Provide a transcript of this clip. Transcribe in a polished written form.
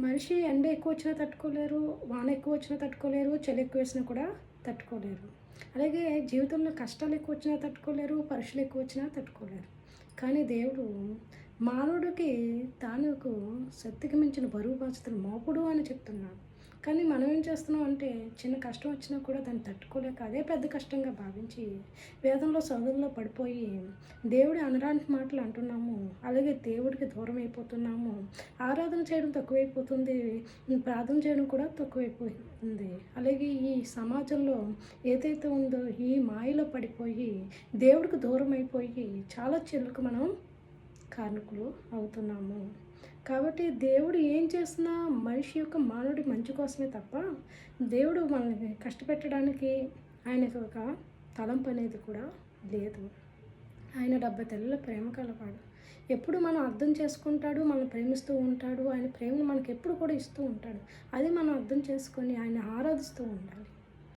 మనిషి ఎండ ఎక్కువ వచ్చినా తట్టుకోలేరు, వాన ఎక్కువ వచ్చినా తట్టుకోలేరు, చలి ఎక్కువ వేసినా కూడా తట్టుకోలేరు. అలాగే జీవితంలో కష్టాలు ఎక్కువ వచ్చినా తట్టుకోలేరు, పరీక్షలు ఎక్కువ వచ్చినా తట్టుకోలేరు. కానీ దేవుడు మానవుడికి తానుకు శక్తికి మించిన బరువు బాధ్యతలు మోపుడు అని చెప్తున్నాడు. కానీ మనం ఏం చేస్తున్నాం అంటే చిన్న కష్టం వచ్చినా కూడా దాన్ని తట్టుకోలేక అదే పెద్ద కష్టంగా భావించి వేదంలో సౌదుల్లో పడిపోయి దేవుడి అనరాని మాటలు అంటున్నాము. అలాగే దేవుడికి దూరం అయిపోతున్నాము. ఆరాధన చేయడం తక్కువైపోతుంది, ప్రార్థన చేయడం కూడా తక్కువైపోతుంది. అలాగే ఈ సమాజంలో ఏదైతే ఉందో ఈ మాయలో పడిపోయి దేవుడికి దూరం అయిపోయి చాలా చెల్లుకు మనం కారకులు అవుతున్నాము. కాబట్టి దేవుడు ఏం చేసినా మనిషి యొక్క మానవుడి మంచి కోసమే తప్ప దేవుడు మనల్ని కష్టపెట్టడానికి ఆయనకు ఒక తలంపు అనేది కూడా లేదు. ఆయన 70 తల్లుల ప్రేమ కలవాడు. ఎప్పుడు మనం అర్థం చేసుకుంటాడు, మనం ప్రేమిస్తూ ఉంటాడు. ఆయన ప్రేమను మనకు ఎప్పుడు కూడా ఇస్తూ ఉంటాడు. అది మనం అర్థం చేసుకొని ఆయన ఆరాధిస్తూ ఉండాలి.